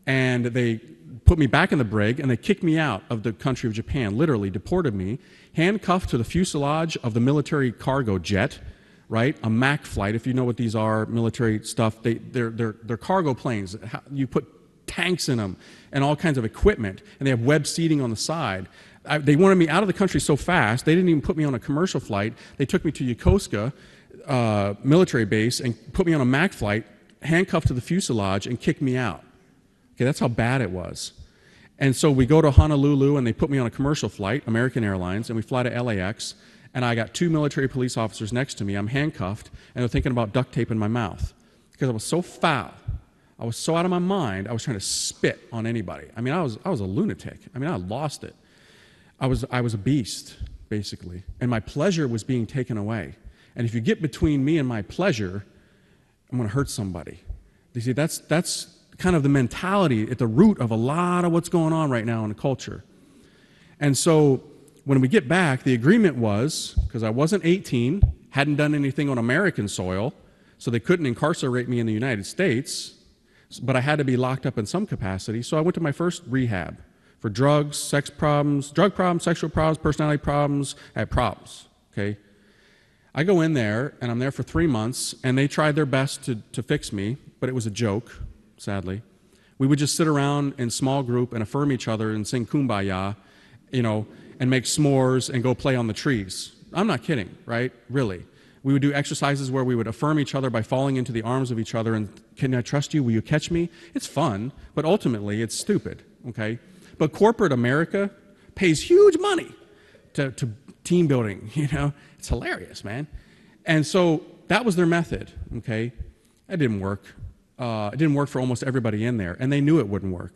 and they put me back in the brig, and they kicked me out of the country of Japan, literally deported me, handcuffed to the fuselage of the military cargo jet, right? A MAC flight, if you know what these are, military stuff, they're cargo planes. You put tanks in them and all kinds of equipment, and they have web seating on the side. They wanted me out of the country so fast, they didn't even put me on a commercial flight. They took me to Yokosuka military base and put me on a MAC flight, handcuffed to the fuselage, and kicked me out. Okay, that's how bad it was. And so we go to Honolulu, and they put me on a commercial flight, American Airlines, and we fly to LAX, and I got 2 military police officers next to me. I'm handcuffed, and they're thinking about duct tape in my mouth because I was so foul. I was so out of my mind, I was trying to spit on anybody. I mean, I was a lunatic. I mean, I lost it. I was a beast, basically, and my pleasure was being taken away. And if you get between me and my pleasure, I'm going to hurt somebody. You see, that's kind of the mentality at the root of a lot of what's going on right now in the culture. And so when we get back, the agreement was, because I wasn't 18, hadn't done anything on American soil, so they couldn't incarcerate me in the United States, but I had to be locked up in some capacity. So I went to my first rehab for drugs, sex problems, drug problems, sexual problems, personality problems. I had problems, okay? I go in there, and I'm there for 3 months, and they tried their best to fix me, but it was a joke, sadly. We would just sit around in small group and affirm each other and sing Kumbaya, you know, and make s'mores and go play on the trees. I'm not kidding, right? Really. We would do exercises where we would affirm each other by falling into the arms of each other and, can I trust you? Will you catch me? It's fun, but ultimately it's stupid, okay? But corporate America pays huge money to team building, you know? It's hilarious, man. And so that was their method, okay? It didn't work. It didn't work for almost everybody in there, and they knew it wouldn't work.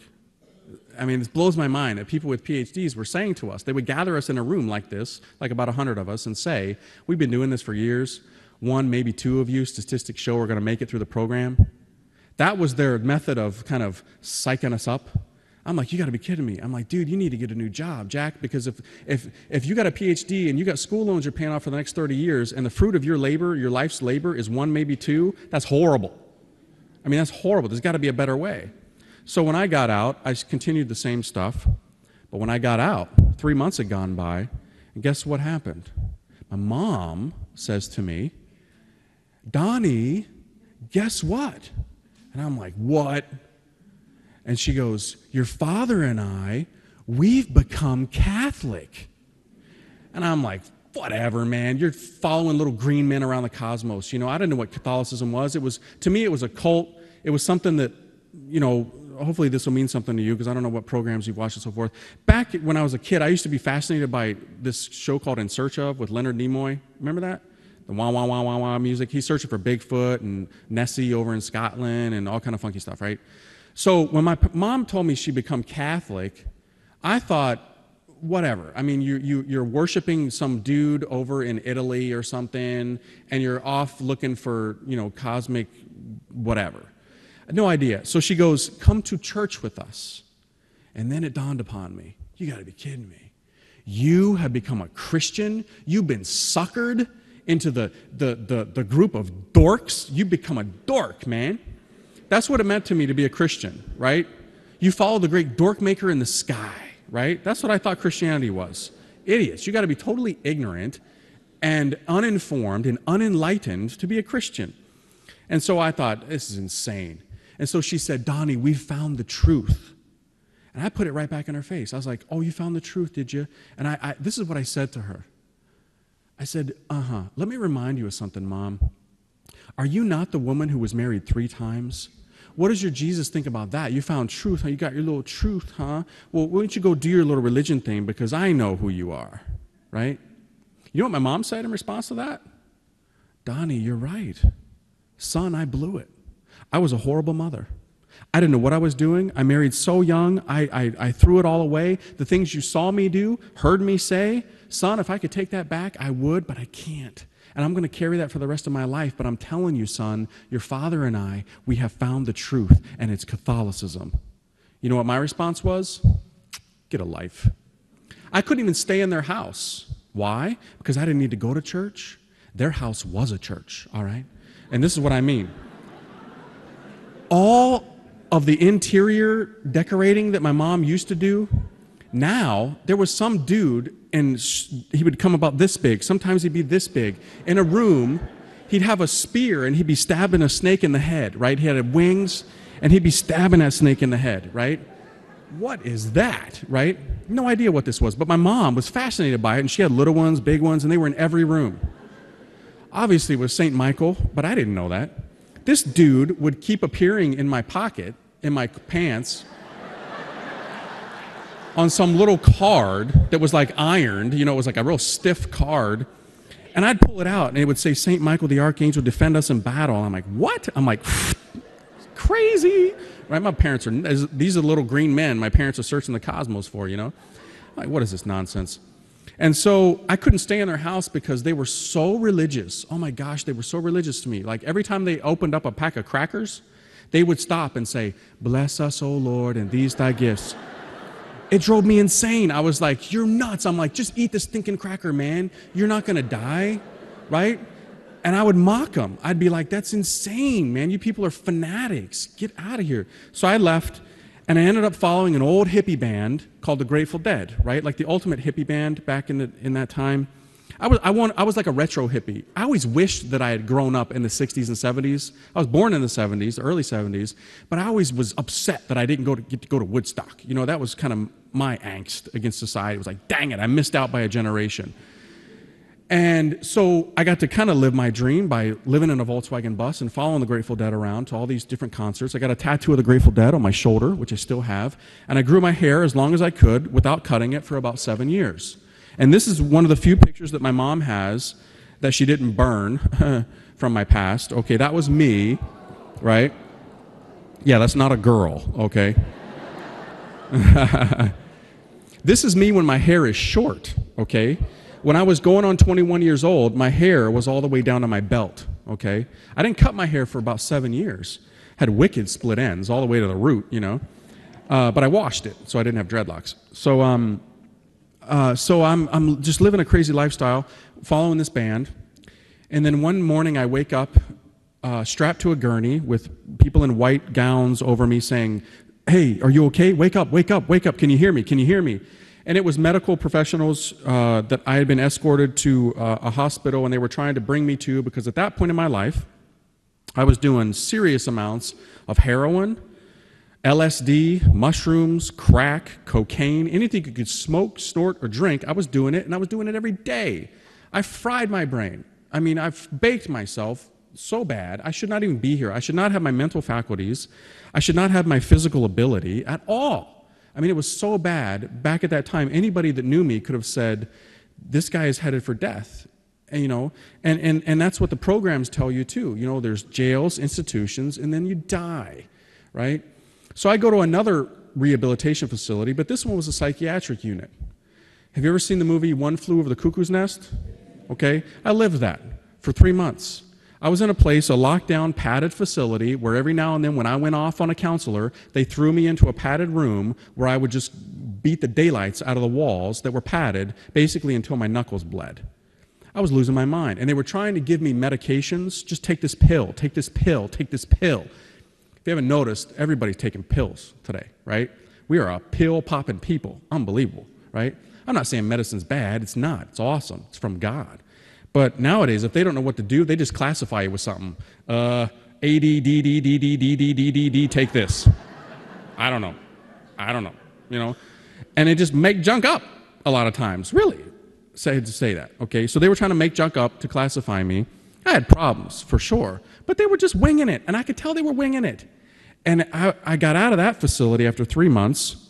I mean, it blows my mind that people with PhDs were saying to us, they would gather us in a room like this, like about 100 of us, and say, we've been doing this for years. 1, maybe 2 of you, statistics show, are going to make it through the program. That was their method of kind of psyching us up. I'm like, you got to be kidding me. I'm like, dude, you need to get a new job, Jack, because if you got a PhD and you got school loans you're paying off for the next 30 years, and the fruit of your labor, your life's labor, is 1, maybe 2, that's horrible. I mean, that's horrible. There's got to be a better way. So when I got out, I continued the same stuff. But when I got out, 3 months had gone by, and guess what happened? My mom says to me, Donnie, guess what? And I'm like, what? And she goes, your father and I, we've become Catholic. And I'm like, whatever, man. You're following little green men around the cosmos. You know, I didn't know what Catholicism was. To me, it was a cult. It was something that, you know, hopefully this will mean something to you because I don't know what programs you've watched and so forth. Back when I was a kid, I used to be fascinated by this show called In Search Of with Leonard Nimoy. Remember that? The wah, wah, wah, wah, wah music. He's searching for Bigfoot and Nessie over in Scotland and all kind of funky stuff, right? So when my mom told me she'd become Catholic, I thought, whatever. I mean, you're worshiping some dude over in Italy or something, and you're off looking for, you know, cosmic whatever. No idea. So she goes, come to church with us. And then it dawned upon me, you got to be kidding me. You have become a Christian. You've been suckered into the group of dorks. You've become a dork, man. That's what it meant to me to be a Christian, right? You follow the great dork maker in the sky, right? That's what I thought Christianity was. Idiots. You got to be totally ignorant and uninformed and unenlightened to be a Christian. And so I thought, this is insane. And so she said, Donnie, we've found the truth. And I put it right back in her face. I was like, oh, you found the truth, did you? And this is what I said to her. I said, let me remind you of something, Mom. Are you not the woman who was married 3 times? What does your Jesus think about that? You found truth, huh? You got your little truth, huh? Well, why don't you go do your little religion thing because I know who you are, right? You know what my mom said in response to that? Donnie, you're right. Son, I blew it. I was a horrible mother. I didn't know what I was doing. I married so young. I threw it all away. The things you saw me do, heard me say, son, if I could take that back, I would, but I can't. And I'm going to carry that for the rest of my life. But I'm telling you, son, your father and I, we have found the truth, and it's Catholicism. You know what my response was? Get a life. I couldn't even stay in their house. Why? Because I didn't need to go to church. Their house was a church, all right? And this is what I mean. All of the interior decorating that my mom used to do, now there was some dude, and he would come about this big, sometimes he'd be this big, in a room. He'd have a spear and he'd be stabbing a snake in the head, right? He had wings and he'd be stabbing that snake in the head, right? What is that, right? No idea what this was, but my mom was fascinated by it, and she had little ones, big ones, and they were in every room. Obviously it was St. Michael, but I didn't know that. This dude would keep appearing in my pocket, in my pants, on some little card that was like ironed, it was like a real stiff card. And I'd pull it out, and it would say, St. Michael the Archangel, defend us in battle. I'm like, what? I'm like, crazy. Right? My parents these are little green men my parents are searching the cosmos for, Like, what is this nonsense? And so I couldn't stay in their house because they were so religious. Oh my gosh, they were so religious to me. Like, every time they opened up a pack of crackers, they would stop and say, bless us, O Lord, and these thy gifts. It drove me insane. I was like, you're nuts. I'm like, just eat this stinking cracker, man. You're not going to die, right? And I would mock them. I'd be like, that's insane, man. You people are fanatics. Get out of here. So I left, and I ended up following an old hippie band called the Grateful Dead, right? Like the ultimate hippie band back in that time. I was like a retro hippie. I always wished that I had grown up in the 60s and 70s. I was born in the 70s, the early 70s, but I always was upset that I didn't get to go to Woodstock. That was kind of my angst against society. It was like, dang it, I missed out by a generation. And so I got to kind of live my dream by living in a Volkswagen bus and following the Grateful Dead around to all these different concerts. I got a tattoo of the Grateful Dead on my shoulder, which I still have, and I grew my hair as long as I could without cutting it for about 7 years. And this is one of the few pictures that my mom has that she didn't burn from my past. Okay, that was me, right? Yeah, that's not a girl, okay? This is me when my hair is short, okay? When I was going on 21 years old, my hair was all the way down to my belt, okay? I didn't cut my hair for about 7 years. Had wicked split ends all the way to the root, but I washed it, so I didn't have dreadlocks. So I'm just living a crazy lifestyle, following this band, and then one morning I wake up strapped to a gurney with people in white gowns over me saying, hey, are you okay? Wake up, wake up, wake up. Can you hear me? Can you hear me? And it was medical professionals that I had been escorted to a hospital, and they were trying to bring me to, because at that point in my life, I was doing serious amounts of heroin, LSD, mushrooms, crack, cocaine, anything you could smoke, snort, or drink. I was doing it, and I was doing it every day. I fried my brain. I mean, I've baked myself so bad. I should not even be here. I should not have my mental faculties. I should not have my physical ability at all. I mean, it was so bad. Back at that time, anybody that knew me could have said, this guy is headed for death. And, and that's what the programs tell you too. There's jails, institutions, and then you die, right? So I go to another rehabilitation facility, but this one was a psychiatric unit. Have you ever seen the movie One Flew Over the Cuckoo's Nest? Okay, I lived that for 3 months. I was in a lockdown, padded facility, where every now and then when I went off on a counselor, they threw me into a padded room where I would just beat the daylights out of the walls that were padded, basically until my knuckles bled. I was losing my mind, and they were trying to give me medications. Just take this pill, take this pill, take this pill. If you haven't noticed, everybody's taking pills today, right? We are a pill-popping people. Unbelievable, right? I'm not saying medicine's bad. It's not. It's awesome. It's from God. But nowadays, if they don't know what to do, they just classify it with something. A, D, D, D, D, D, D, D, D, D, D, take this. I don't know. And they just make junk up a lot of times, really. Say that, okay? So they were trying to make junk up to classify me. I had problems, for sure. But they were just winging it, and I could tell they were winging it. And I got out of that facility after 3 months,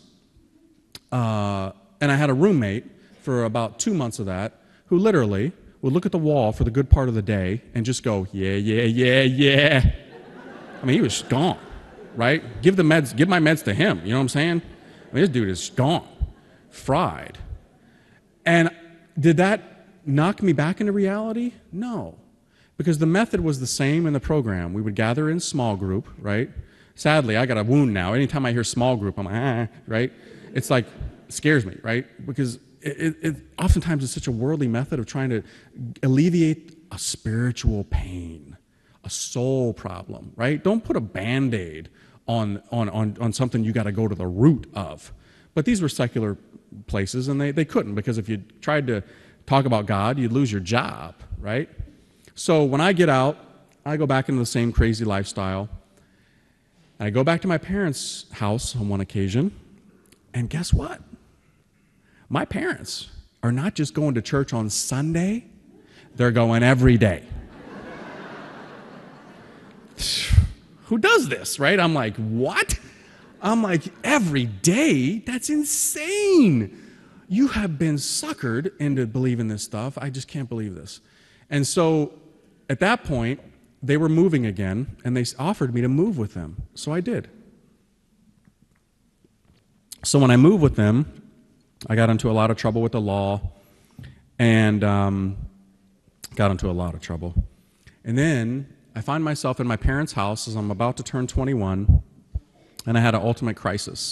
and I had a roommate for about 2 months of that who literally would look at the wall for the good part of the day and just go, yeah, yeah, yeah, yeah. I mean, he was gone, right? Give my meds to him, you know what I'm saying? I mean, this dude is gone, fried. And did that knock me back into reality? No. Because the method was the same in the program. We would gather in small group, right? Sadly, I got a wound now. Anytime I hear small group, I'm like, right? It's like, it scares me, right? Because it oftentimes is such a worldly method of trying to alleviate a spiritual pain, a soul problem, right? Don't put a Band-Aid on something you got to go to the root of. But these were secular places, and they couldn't, because if you tried to talk about God, you'd lose your job, right? So when I get out, I go back into the same crazy lifestyle. I go back to my parents' house on one occasion, and guess what? My parents are not just going to church on Sunday, they're going every day. Who does this, right? I'm like, what? I'm like, every day? That's insane. You have been suckered into believing this stuff. I just can't believe this. And so at that point, they were moving again, and they offered me to move with them. So I did. So when I moved with them, I got into a lot of trouble with the law, and got into a lot of trouble. And then I find myself in my parents' house as I'm about to turn 21, and I had an ultimate crisis.